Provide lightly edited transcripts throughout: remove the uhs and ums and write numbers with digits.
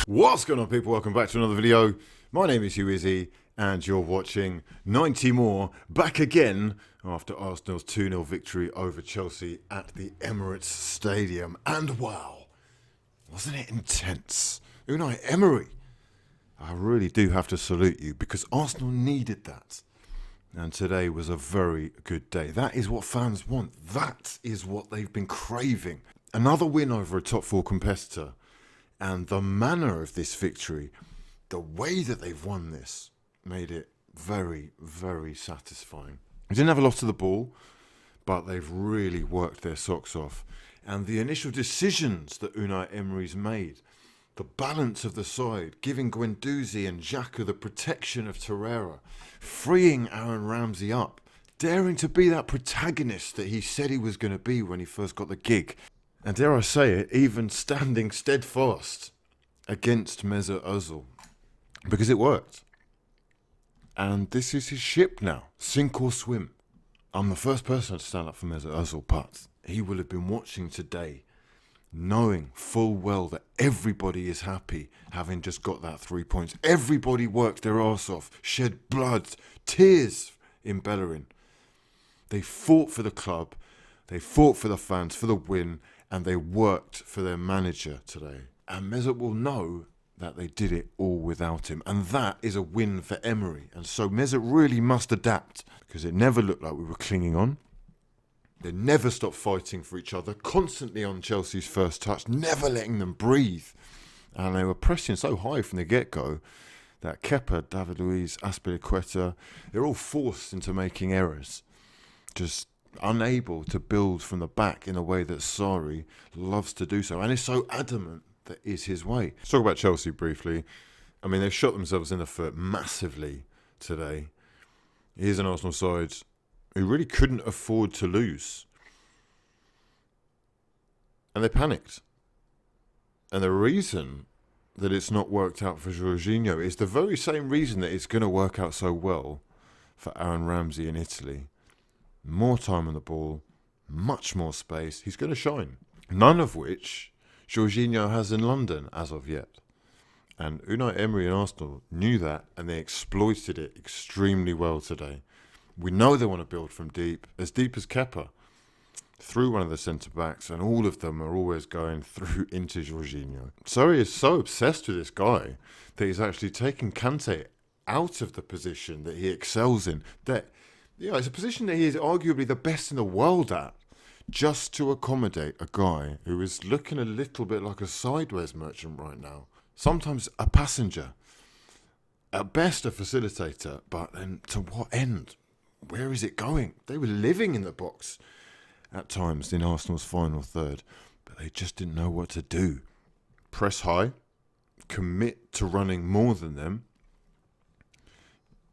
What's going on, people? Welcome back to another video. My name is hughwizzy and you're watching 90 more back again after Arsenal's 2-0 victory over Chelsea at the Emirates Stadium. And wow, wasn't it intense? Unai Emery, I really do have to salute you because Arsenal needed that. And today was a very good day. That is what fans want. That is what they've been craving. Another win over a top 4 competitor. And the manner of this victory, the way that they've won this, made it very, very satisfying. They didn't have a lot of the ball, but they've really worked their socks off. And the initial decisions that Unai Emery's made, the balance of the side, giving Guendouzi and Xhaka the protection of Torreira, freeing Aaron Ramsey up, daring to be that protagonist that he said he was going to be when he first got the gig. And dare I say it, even standing steadfast against Mesut Ozil. Because it worked. And this is his ship now. Sink or swim. I'm the first person to stand up for Mesut Ozil, but he will have been watching today, knowing full well that everybody is happy having just got that 3 points. Everybody worked their arse off, shed blood, tears in Bellerin. They fought for the club, they fought for the fans, for the win, and they worked for their manager today. And Mesut will know that they did it all without him. And that is a win for Emery. And so Mesut really must adapt, because it never looked like we were clinging on. They never stopped fighting for each other, constantly on Chelsea's first touch, never letting them breathe. And they were pressing so high from the get-go that Kepa, David Luiz, Azpilicueta, they're all forced into making errors. Just unable to build from the back in a way that Sarri loves to do so, and is so adamant that is his way. Let's talk about Chelsea briefly. I mean, they've shot themselves in the foot massively today. Here's an Arsenal side who really couldn't afford to lose, and they panicked. And the reason that it's not worked out for Jorginho is the very same reason that it's going to work out so well for Aaron Ramsey in Italy. More time on the ball, much more space. He's going to shine. None of which Jorginho has in London as of yet. And Unai Emery and Arsenal knew that, and they exploited it extremely well today. We know they want to build from deep as Kepa, through one of the centre-backs, and all of them are always going through into Jorginho. Sarri is so obsessed with this guy that he's actually taken Kante out of the position that he excels in. It's a position that he is arguably the best in the world at, just to accommodate a guy who is looking a little bit like a sideways merchant right now. Sometimes a passenger, at best a facilitator, but then to what end? Where is it going? They were living in the box at times in Arsenal's final third, but they just didn't know what to do. Press high, commit to running more than them,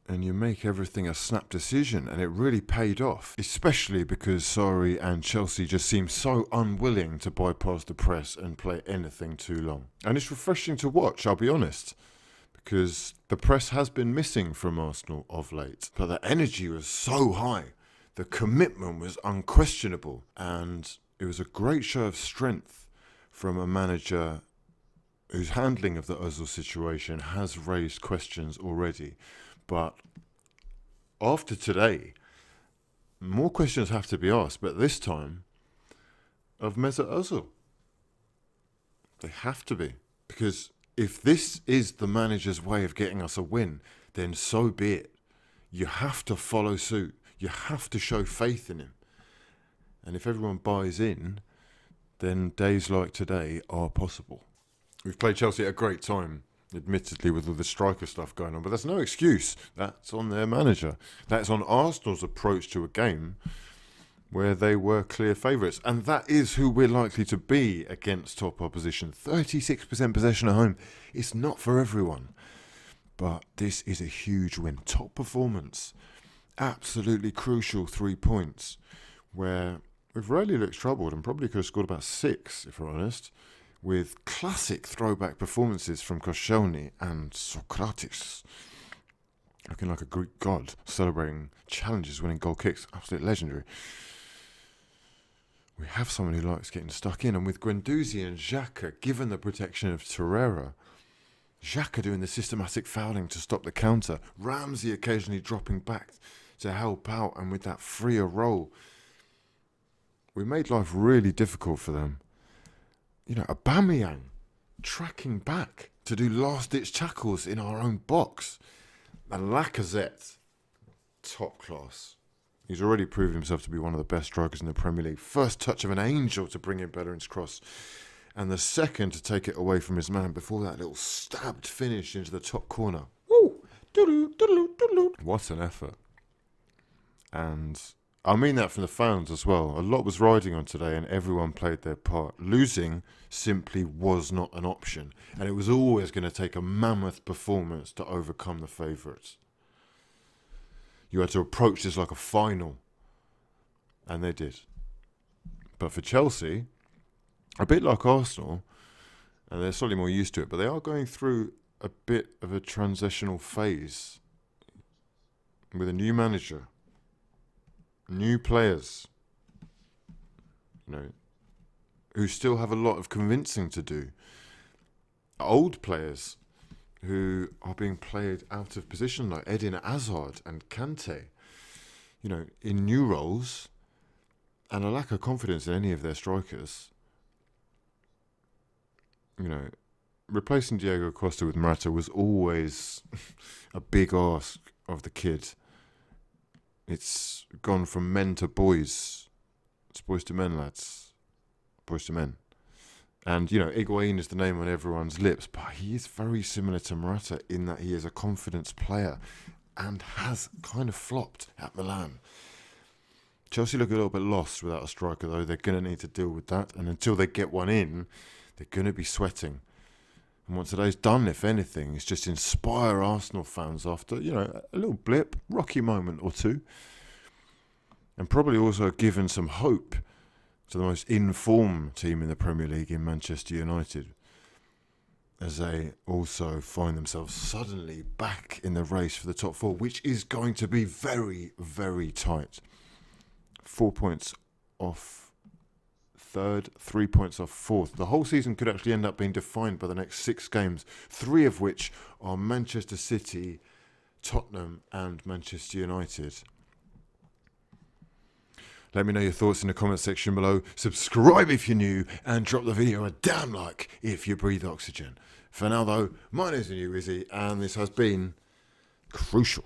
and you make everything a snap decision, and it really paid off, especially because Sarri and Chelsea just seemed so unwilling to bypass the press and play anything too long. And it's refreshing to watch, I'll be honest, because the press has been missing from Arsenal of late, but the energy was so high, the commitment was unquestionable, and it was a great show of strength from a manager whose handling of the Ozil situation has raised questions already. But after today, more questions have to be asked, but this time of Mesut Ozil. They have to be, because if this is the manager's way of getting us a win, then so be it. You have to follow suit. You have to show faith in him. And if everyone buys in, then days like today are possible. We've played Chelsea at a great time, admittedly, with all the striker stuff going on, but that's no excuse. That's on their manager. That's on Arsenal's approach to a game where they were clear favourites. And that is who we're likely to be against top opposition. 36% possession at home. It's not for everyone. But this is a huge win. Top performance. Absolutely crucial 3 points, where we've rarely looked troubled and probably could have scored about 6, if we're honest, with classic throwback performances from Koscielny and Socrates, looking like a Greek god, celebrating challenges, winning goal kicks. Absolutely legendary. We have someone who likes getting stuck in. And with Guendouzi and Xhaka, given the protection of Torreira, Xhaka doing the systematic fouling to stop the counter, Ramsey occasionally dropping back to help out, and with that freer role, we made life really difficult for them. Aubameyang tracking back to do last-ditch tackles in our own box. And Lacazette, top class. He's already proven himself to be one of the best strikers in the Premier League. First touch of an angel to bring in Bellerin's cross. And the second to take it away from his man before that little stabbed finish into the top corner. Woo! What an effort. And I mean that from the fans as well. A lot was riding on today and everyone played their part. Losing simply was not an option. And it was always going to take a mammoth performance to overcome the favourites. You had to approach this like a final. And they did. But for Chelsea, a bit like Arsenal, and they're slightly more used to it, but they are going through a bit of a transitional phase with a new manager, new players, who still have a lot of convincing to do. Old players who are being played out of position, like Eden Hazard and Kante, in new roles, and a lack of confidence in any of their strikers. Replacing Diego Costa with Morata was always a big ask of the kid. It's gone from men to boys. It's boys to men, lads. Boys to men. And, Higuain is the name on everyone's lips, but he is very similar to Morata in that he is a confidence player and has kind of flopped at Milan. Chelsea look a little bit lost without a striker, though. They're going to need to deal with that. And until they get one in, they're going to be sweating. And what today's done, if anything, is just inspire Arsenal fans after, a little blip, rocky moment or two. And probably also given some hope to the most informed team in the Premier League in Manchester United, as they also find themselves suddenly back in the race for the top four, which is going to be very, very tight. 4 points off third, 3 points off fourth. The whole season could actually end up being defined by the next 6 games, 3 of which are Manchester City, Tottenham and Manchester United. Let me know your thoughts in the comment section below. Subscribe if you're new and drop the video a damn like if you breathe oxygen. For now though, my name is hughwizzy and this has been Crucial.